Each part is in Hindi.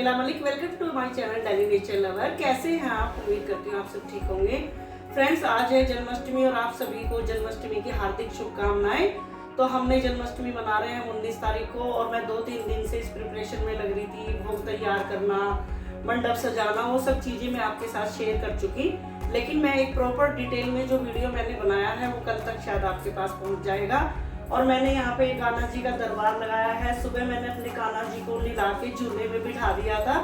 Neela Malik, welcome to my channel daily nature lover. कैसे हैं आप? उम्मीद करती हूँ आप सब ठीक होंगे। फ्रेंड्स, आज है जन्माष्टमी और आप सभी को जन्माष्टमी की हार्दिक शुभकामनाएं। तो हमने जन्माष्टमी मना रहे हैं 19 तारीख को और मैं 2-3 दिन से इस प्रिपरेशन में लग रही थी। भोग तैयार करना, मंडप सजाना, वो सब चीज़ें मैं आपके साथ शेयर कर चुकी। लेकिन मैं एक प्रॉपर डिटेल में जो वीडियो मैंने बनाया है वो कल तक शायद आपके पास पहुँच जाएगा। और मैंने यहाँ पे कान्हा जी का दरबार लगाया है। सुबह मैंने अपने कान्हा जी को ला के झूले में बिठा दिया था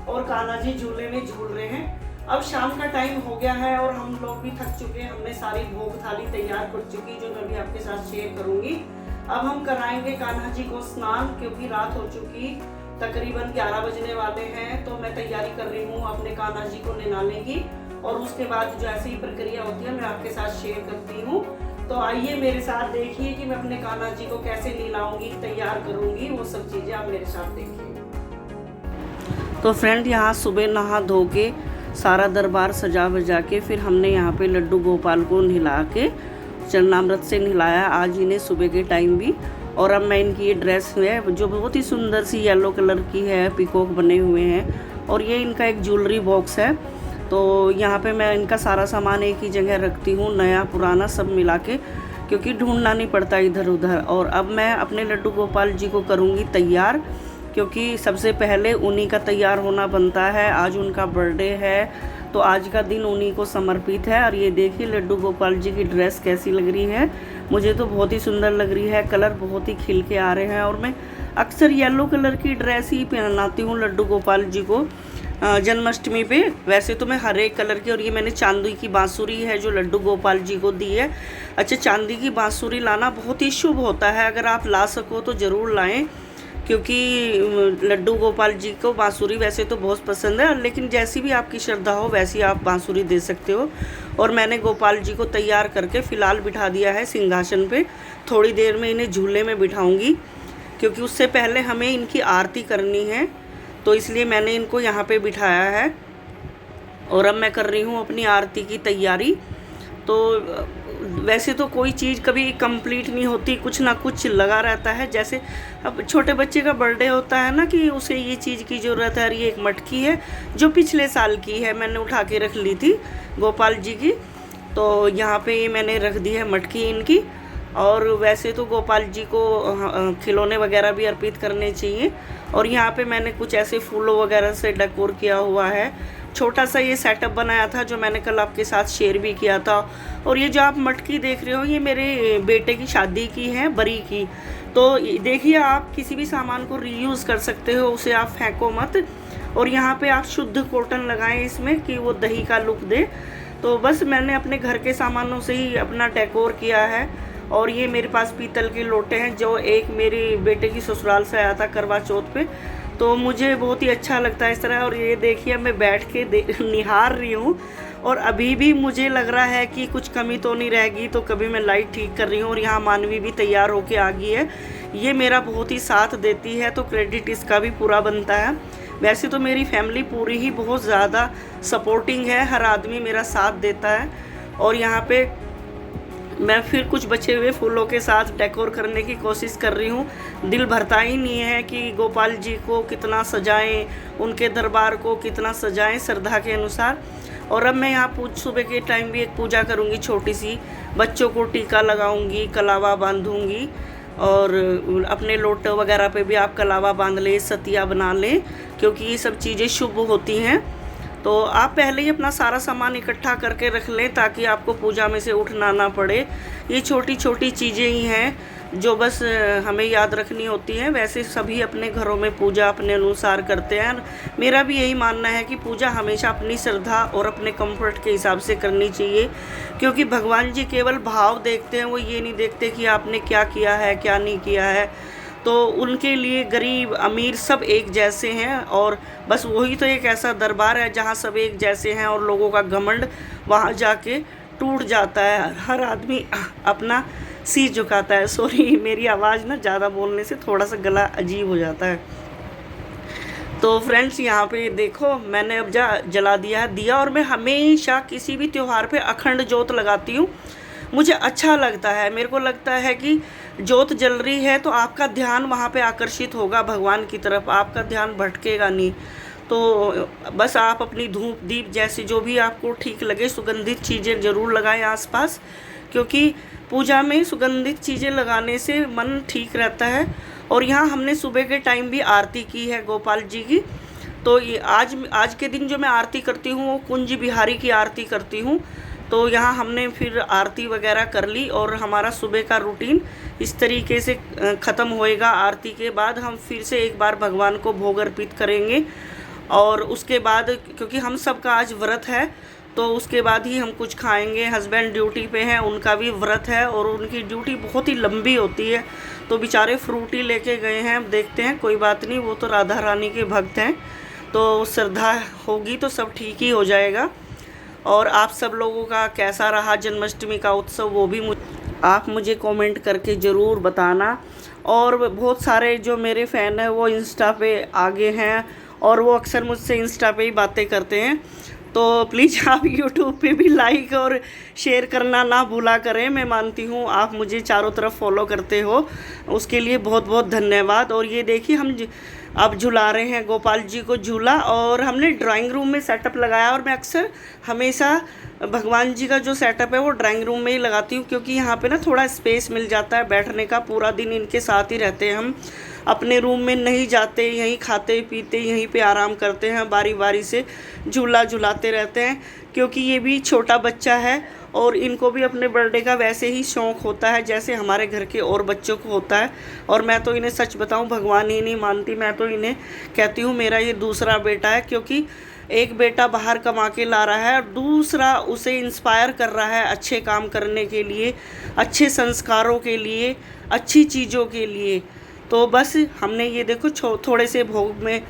और कान्हा जी झूले में झूल रहे हैं। अब शाम का टाइम हो गया है और हम लोग भी थक चुके हैं। हमने सारी भोग थाली तैयार कर चुकी, जो मैं भी आपके साथ शेयर करूंगी। अब हम कराएंगे कान्हा जी को स्नान, क्योंकि रात हो चुकी, तकरीबन 11 बजने वाले हैं। तो मैं तैयारी कर रही हूँ अपने कान्हा जी को नहलाने की, और उसके बाद जो ऐसी ही प्रक्रिया होती है मैं आपके साथ शेयर करती हूँ। तो आइए मेरे साथ देखिए कि मैं अपने कान्हा जी को कैसे नहलाऊंगी, तैयार करूंगी, वो सब चीजें आप मेरे साथ देखिए। तो फ्रेंड, यहाँ सुबह नहा धो के सारा दरबार सजा बजा के फिर हमने यहाँ पे लड्डू गोपाल को नहला के चरणामृत से नहलाया आज इन्हें सुबह के टाइम भी। और अब मैं इनकी ये ड्रेस है जो बहुत ही सुंदर सी येलो कलर की है, पीकॉक बने हुए हैं, और ये इनका एक ज्वेलरी बॉक्स है। तो यहाँ पे मैं इनका सारा सामान एक ही जगह रखती हूँ, नया पुराना सब मिला के, क्योंकि ढूंढना नहीं पड़ता इधर उधर। और अब मैं अपने लड्डू गोपाल जी को करूँगी तैयार, क्योंकि सबसे पहले उन्हीं का तैयार होना बनता है। आज उनका बर्थडे है तो आज का दिन उन्हीं को समर्पित है। और ये देखिए लड्डू गोपाल जी की ड्रेस कैसी लग रही है। मुझे तो बहुत ही सुंदर लग रही है, कलर बहुत ही खिल के आ रहे हैं। और मैं अक्सर येलो कलर की ड्रेस ही पहनाती हूँ लड्डू गोपाल जी को जन्माष्टमी पे। वैसे तो मैं हर एक कलर की, और ये मैंने चांदी की बांसुरी है जो लड्डू गोपाल जी को दी है। अच्छा, चांदी की बांसुरी लाना बहुत ही शुभ होता है, अगर आप ला सको तो ज़रूर लाएं, क्योंकि लड्डू गोपाल जी को बांसुरी वैसे तो बहुत पसंद है, लेकिन जैसी भी आपकी श्रद्धा हो वैसी आप बांसुरी दे सकते हो। और मैंने गोपाल जी को तैयार करके फ़िलहाल बिठा दिया है सिंहासन पे। थोड़ी देर में इन्हें झूले में बिठाऊंगी, क्योंकि उससे पहले हमें इनकी आरती करनी है, तो इसलिए मैंने इनको यहाँ पे बिठाया है। और अब मैं कर रही हूँ अपनी आरती की तैयारी। तो वैसे तो कोई चीज़ कभी कंप्लीट नहीं होती, कुछ ना कुछ लगा रहता है। जैसे अब छोटे बच्चे का बर्थडे होता है ना, कि उसे ये चीज़ की ज़रूरत है। और ये एक मटकी है जो पिछले साल की है, मैंने उठा के रख ली थी गोपाल जी की। तो यहाँ पे ये मैंने रख दी है मटकी इनकी। और वैसे तो गोपाल जी को खिलौने वगैरह भी अर्पित करने चाहिए। और यहाँ पे मैंने कुछ ऐसे फूलों वगैरह से डेकोर किया हुआ है। छोटा सा ये सेटअप बनाया था जो मैंने कल आपके साथ शेयर भी किया था। और ये जो आप मटकी देख रहे हो, ये मेरे बेटे की शादी की है, बरी की। तो देखिए, आप किसी भी सामान को रीयूज़ कर सकते हो, उसे आप फेंको मत। और यहाँ पे आप शुद्ध कॉटन लगाएं इसमें, कि वो दही का लुक दे। तो बस मैंने अपने घर के सामानों से ही अपना डेकोर किया है। और ये मेरे पास पीतल के लोटे हैं, जो एक मेरे बेटे की ससुराल से आया था करवा चौथ पे, तो मुझे बहुत ही अच्छा लगता है इस तरह। और ये देखिए मैं बैठ के निहार रही हूँ, और अभी भी मुझे लग रहा है कि कुछ कमी तो नहीं रहेगी। तो कभी मैं लाइट ठीक कर रही हूँ, और यहाँ मानवी भी तैयार होके आ गई है। ये मेरा बहुत ही साथ देती है, तो क्रेडिट इसका भी पूरा बनता है। वैसे तो मेरी फैमिली पूरी ही बहुत ज़्यादा सपोर्टिंग है, हर आदमी मेरा साथ देता है। और यहाँ पे मैं फिर कुछ बचे हुए फूलों के साथ डेकोर करने की कोशिश कर रही हूँ। दिल भरता ही नहीं है कि गोपाल जी को कितना सजाएं, उनके दरबार को कितना सजाएं श्रद्धा के अनुसार। और अब मैं यहाँ सुबह के टाइम भी एक पूजा करूँगी छोटी सी। बच्चों को टीका लगाऊंगी, कलावा बांधूंगी, और अपने लोटे वगैरह पे भी आप कलावा बांध लें, सतिया बना लें, क्योंकि ये सब चीज़ें शुभ होती हैं। तो आप पहले ही अपना सारा सामान इकट्ठा करके रख लें, ताकि आपको पूजा में से उठना ना पड़े। ये छोटी छोटी चीज़ें ही हैं जो बस हमें याद रखनी होती हैं। वैसे सभी अपने घरों में पूजा अपने अनुसार करते हैं। मेरा भी यही मानना है कि पूजा हमेशा अपनी श्रद्धा और अपने कंफर्ट के हिसाब से करनी चाहिए, क्योंकि भगवान जी केवल भाव देखते हैं, वो ये नहीं देखते कि आपने क्या किया है क्या नहीं किया है। तो उनके लिए गरीब अमीर सब एक जैसे हैं। और बस वही तो एक ऐसा दरबार है जहाँ सब एक जैसे हैं, और लोगों का घमंड वहाँ जाके टूट जाता है। हर आदमी अपना शीश झुकाता है। सॉरी, मेरी आवाज़ ना ज़्यादा बोलने से थोड़ा सा गला अजीब हो जाता है। तो फ्रेंड्स, यहाँ पे देखो मैंने अब जला दिया है दिया। और मैं हमेशा किसी भी त्यौहार पे अखंड ज्योत लगाती हूँ। मुझे अच्छा लगता है, मेरे को लगता है कि ज्योत जल रही है तो आपका ध्यान वहाँ पे आकर्षित होगा भगवान की तरफ, आपका ध्यान भटकेगा नहीं। तो बस आप अपनी धूप दीप जैसे जो भी आपको ठीक लगे सुगंधित चीज़ें ज़रूर लगाएं आसपास, क्योंकि पूजा में सुगंधित चीज़ें लगाने से मन ठीक रहता है। और यहाँ हमने सुबह के टाइम भी आरती की है गोपाल जी की। तो ये आज के दिन जो मैं आरती करती हूँ वो कुंज बिहारी की आरती करती हूँ। तो यहाँ हमने फिर आरती वगैरह कर ली और हमारा सुबह का रूटीन इस तरीके से ख़त्म होएगा। आरती के बाद हम फिर से एक बार भगवान को भोग अर्पित करेंगे और उसके बाद क्योंकि हम सबका आज व्रत है तो उसके बाद ही हम कुछ खाएंगे। हस्बैंड ड्यूटी पे हैं, उनका भी व्रत है और उनकी ड्यूटी बहुत ही लंबी होती है, तो बेचारे फ्रूट ही लेके गए हैं। देखते हैं, कोई बात नहीं, वो तो राधा रानी के भक्त हैं, तो श्रद्धा होगी तो सब ठीक ही हो जाएगा। और आप सब लोगों का कैसा रहा जन्माष्टमी का उत्सव वो भी आप मुझे कमेंट करके ज़रूर बताना। और बहुत सारे जो मेरे फ़ैन हैं वो इंस्टा पे आगे हैं और वो अक्सर मुझसे इंस्टा पे ही बातें करते हैं, तो प्लीज़ आप यूट्यूब पे भी लाइक और शेयर करना ना भूला करें। मैं मानती हूँ आप मुझे चारों तरफ फॉलो करते हो, उसके लिए बहुत बहुत धन्यवाद। और ये देखिए हम अब झुला रहे हैं गोपाल जी को झूला, और हमने ड्राइंग रूम में सेटअप लगाया। और मैं अक्सर हमेशा भगवान जी का जो सेटअप है वो ड्राइंग रूम में ही लगाती हूँ, क्योंकि यहाँ पे ना थोड़ा स्पेस मिल जाता है बैठने का। पूरा दिन इनके साथ ही रहते हैं हम, अपने रूम में नहीं जाते, यहीं खाते पीते यहीं पे आराम करते हैं, बारी बारी से झूला झुलाते रहते हैं। क्योंकि ये भी छोटा बच्चा है और इनको भी अपने बर्थडे का वैसे ही शौक़ होता है जैसे हमारे घर के और बच्चों को होता है। और मैं तो इन्हें सच बताऊं भगवान ही नहीं मानती, मैं तो इन्हें कहती हूँ मेरा ये दूसरा बेटा है, क्योंकि एक बेटा बाहर कमा के ला रहा है और दूसरा उसे इंस्पायर कर रहा है अच्छे काम करने के लिए, अच्छे संस्कारों के लिए, अच्छी चीज़ों के लिए। तो बस हमने ये देखो थोड़े से भोग में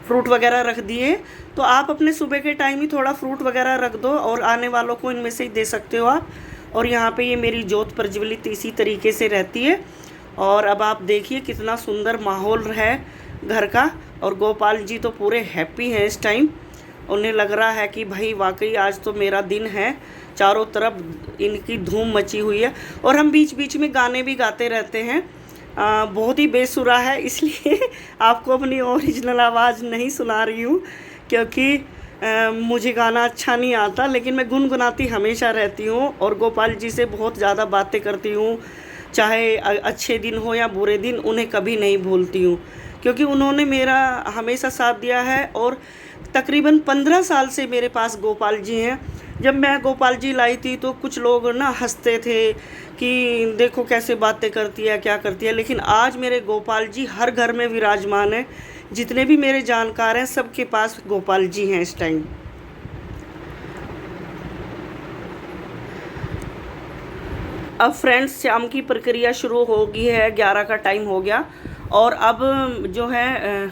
फ्रूट वगैरह रख दिए, तो आप अपने सुबह के टाइम ही थोड़ा फ्रूट वगैरह रख दो और आने वालों को इनमें से ही दे सकते हो आप। और यहाँ पे ये मेरी जोत प्रज्वलित इसी तरीके से रहती है। और अब आप देखिए कितना सुंदर माहौल है घर का, और गोपाल जी तो पूरे हैप्पी हैं इस टाइम। उन्हें लग रहा है कि भाई वाकई आज तो मेरा दिन है, चारों तरफ इनकी धूम मची हुई है। और हम बीच बीच में गाने भी गाते रहते हैं, बहुत ही बेसुरा है इसलिए आपको अपनी ओरिजिनल आवाज़ नहीं सुना रही हूँ, क्योंकि मुझे गाना अच्छा नहीं आता, लेकिन मैं गुनगुनाती हमेशा रहती हूँ और गोपाल जी से बहुत ज़्यादा बातें करती हूँ। चाहे अच्छे दिन हो या बुरे दिन, उन्हें कभी नहीं भूलती हूँ, क्योंकि उन्होंने मेरा हमेशा साथ दिया है। और तकरीबन 15 साल से मेरे पास गोपाल जी हैं। जब मैं गोपाल जी लाई थी तो कुछ लोग ना हंसते थे कि देखो कैसे बातें करती है, क्या करती है, लेकिन आज मेरे गोपाल जी हर घर में विराजमान है। जितने भी मेरे जानकार हैं सबके पास गोपाल जी हैं इस टाइम। अब फ्रेंड्स शाम की प्रक्रिया शुरू हो गई है, 11 का टाइम हो गया। और अब जो है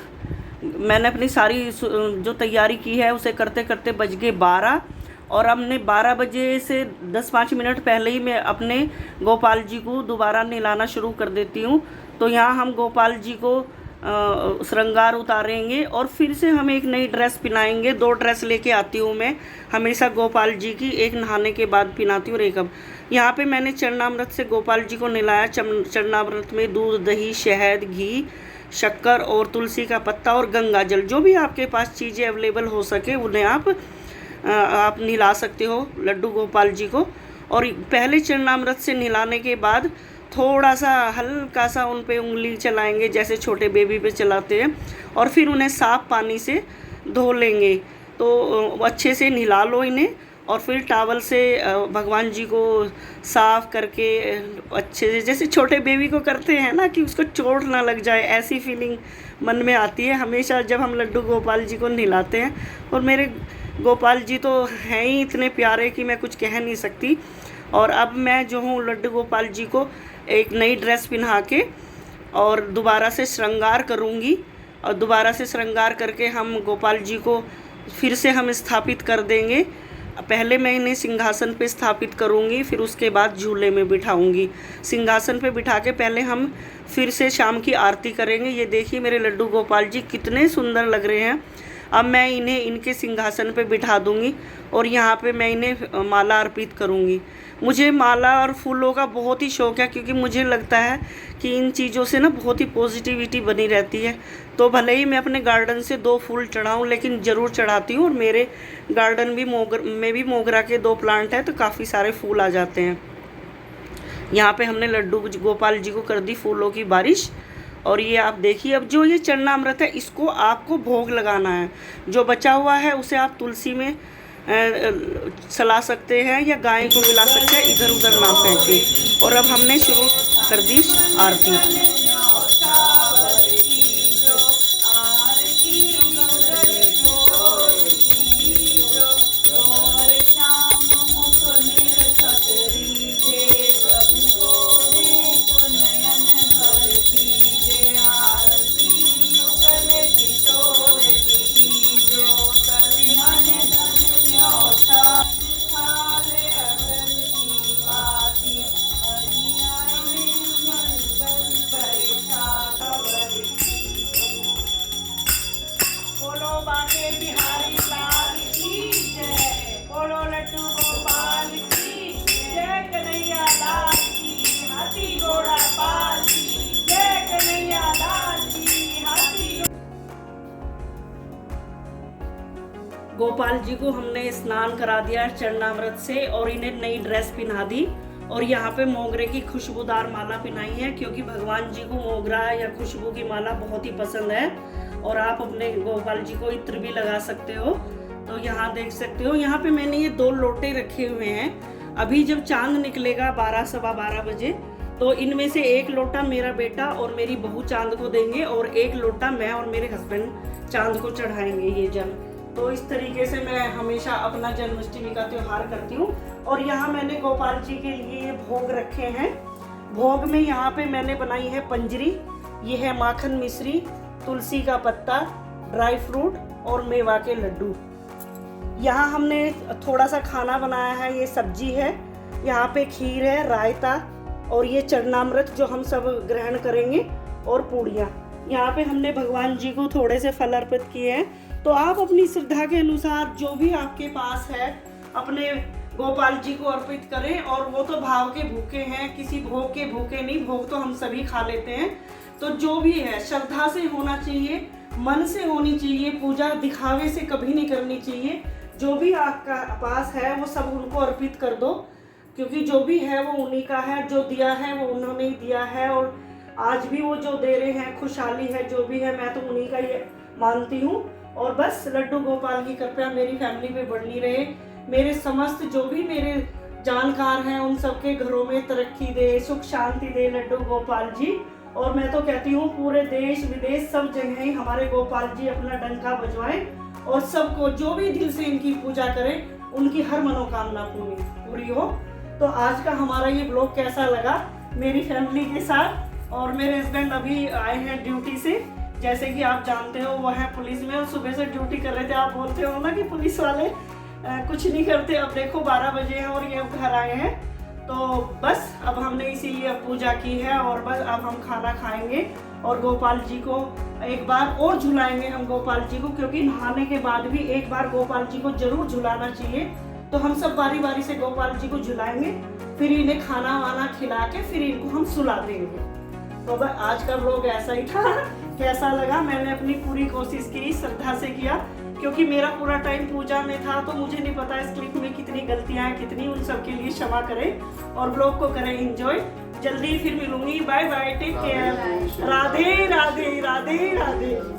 मैंने अपनी सारी जो तैयारी की है उसे करते करते बज गए 12। और हमने 12 बजे से 10-5 मिनट पहले ही मैं अपने गोपाल जी को दोबारा नहलाना शुरू कर देती हूँ। तो यहाँ हम गोपाल जी को श्रृंगार उतारेंगे और फिर से हम एक नई ड्रेस पहनाएंगे। 2 ड्रेस लेके आती हूँ मैं हमेशा गोपाल जी की, एक नहाने के बाद पहनाती हूँ और एक अब। यहाँ पे मैंने चरणामृत से गोपाल जी को नहलाया। चरणामृत में दूध, दही, शहद, घी, शक्कर और तुलसी का पत्ता और गंगा जल, जो भी आपके पास चीज़ें अवेलेबल हो सके उन्हें आप नहला सकते हो लड्डू गोपाल जी को। और पहले चरणामृत से नहलाने के बाद थोड़ा सा हल्का सा उन पे उंगली चलाएंगे जैसे छोटे बेबी पे चलाते हैं, और फिर उन्हें साफ़ पानी से धो लेंगे। तो अच्छे से नहला लो इन्हें, और फिर टॉवल से भगवान जी को साफ़ करके अच्छे से, जैसे छोटे बेबी को करते हैं ना कि उसको चोट ना लग जाए, ऐसी फीलिंग मन में आती है हमेशा जब हम लड्डू गोपाल जी को नहलाते हैं। और मेरे गोपाल जी तो हैं ही इतने प्यारे कि मैं कुछ कह नहीं सकती। और अब मैं जो हूँ लड्डू गोपाल जी को एक नई ड्रेस पहना के और दोबारा से श्रृंगार करूँगी, और दोबारा से श्रृंगार करके हम गोपाल जी को फिर से हम स्थापित कर देंगे। पहले मैं इन्हें सिंहासन पे स्थापित करूँगी, फिर उसके बाद झूले में बिठाऊँगी। सिंहासन पे बिठा के पहले हम फिर से शाम की आरती करेंगे। ये देखिए मेरे लड्डू गोपाल जी कितने सुंदर लग रहे हैं। अब मैं इन्हें इनके सिंहासन पे बिठा दूँगी और यहाँ पे मैं इन्हें माला अर्पित करूँगी। मुझे माला और फूलों का बहुत ही शौक़ है, क्योंकि मुझे लगता है कि इन चीज़ों से ना बहुत ही पॉजिटिविटी बनी रहती है। तो भले ही मैं अपने गार्डन से 2 फूल चढ़ाऊँ, लेकिन ज़रूर चढ़ाती हूँ। और मेरे गार्डन में भी मोगरा के 2 प्लांट हैं, तो काफ़ी सारे फूल आ जाते हैं। यहाँ पे हमने लड्डू गोपाल जी को कर दी फूलों की बारिश। और ये आप देखिए, अब जो ये चरणामृत है इसको आपको भोग लगाना है। जो बचा हुआ है उसे आप तुलसी में सला सकते हैं या गाय को मिला सकते हैं, इधर उधर ना फेंके। और अब हमने शुरू कर दी आरती। बिहारी लाल की जय, बोलो लड्डू गोपाल की जय, कन्हैया लाल की, हाथी घोड़ा पाल की जय, कन्हैया लाल की, हाथी। गोपाल जी को हमने स्नान करा दिया चरणामृत से और इन्हें नई ड्रेस पहना दी। और यहाँ पे मोगरे की खुशबूदार माला पहनाई है, क्योंकि भगवान जी को मोगरा या खुशबू की माला बहुत ही पसंद है। और आप अपने गोपाल जी को इत्र भी लगा सकते हो। तो यहाँ देख सकते हो, यहाँ पे मैंने ये 2 लोटे रखे हुए हैं। अभी जब चांद निकलेगा 12 सवा 12 बजे, तो इनमें से 1 लोटा मेरा बेटा और मेरी बहू चांद को देंगे और 1 लोटा मैं और मेरे हस्बैंड चांद को चढ़ाएंगे ये जल। तो इस तरीके से मैं हमेशा अपना जन्माष्टमी का त्योहार करती हूँ। और यहाँ मैंने गोपाल जी के लिए भोग रखे हैं। भोग में यहाँ पे मैंने बनाई है पंजरी, ये है माखन मिश्री, तुलसी का पत्ता, ड्राई फ्रूट और मेवा के लड्डू। यहाँ हमने थोड़ा सा खाना बनाया है, ये सब्जी है, यहाँ पे खीर है, रायता और ये चरणामृत जो हम सब ग्रहण करेंगे और पूड़ियाँ। यहाँ पे हमने भगवान जी को थोड़े से फल अर्पित किए हैं। तो आप अपनी श्रद्धा के अनुसार जो भी आपके पास है अपने गोपाल जी को अर्पित करें। और वो तो भाव के भूखे हैं, किसी भोग के भूखे नहीं, भोग तो हम सभी खा लेते हैं। तो जो भी है श्रद्धा से होना चाहिए, मन से होनी चाहिए, पूजा दिखावे से कभी नहीं करनी चाहिए। जो भी आपका पास है वो सब उनको अर्पित कर दो, क्योंकि जो भी है वो उन्हीं का है, जो दिया है वो उन्होंने ही दिया है। और आज भी वो जो दे रहे हैं खुशहाली है, जो भी है मैं तो उन्हीं का ये मानती हूँ। और बस लड्डू गोपाल की कृपया मेरी फैमिली पे बढ़नी रहे। मेरे समस्त जो भी मेरे जानकार हैं उन सबके घरों में तरक्की दे, सुख शांति दे लड्डू गोपाल जी। और मैं तो कहती हूँ पूरे देश विदेश सब जगह ही हमारे गोपाल जी अपना डंका बजवाएं और सबको जो भी दिल से इनकी पूजा करें उनकी हर मनोकामना पूरी हो। तो आज का हमारा ये ब्लॉग कैसा लगा मेरी फैमिली के साथ। और मेरे हस्बैंड अभी आए हैं ड्यूटी से, जैसे कि आप जानते हो वो है पुलिस में और सुबह से ड्यूटी कर रहे थे। आप बोलते हो ना कि पुलिस वाले कुछ नहीं करते। अब देखो 12 बजे हैं और ये घर आए हैं। तो बस अब हमने इसीलिए पूजा की है और बस अब हम खाना खाएंगे और गोपाल जी को एक बार और झुलाएंगे हम गोपाल जी को, क्योंकि नहाने के बाद भी एक बार गोपाल जी को जरूर झुलाना चाहिए। तो हम सब बारी बारी से गोपाल जी को झुलाएंगे, फिर इन्हें खाना वाना खिला के फिर इनको हम सुला देंगे। तो बस आज का व्लॉग ऐसा ही था। कैसा लगा, मैंने अपनी पूरी कोशिश की, श्रद्धा से किया, क्योंकि मेरा पूरा टाइम पूजा में था। तो मुझे नहीं पता इस क्लिप में कितनी गलतियां हैं, कितनी, उन सब के लिए क्षमा करें और ब्लॉग को करें एंजॉय। जल्दी फिर मिलूंगी, bye bye, take care, Radhe Radhe Radhe Radhe.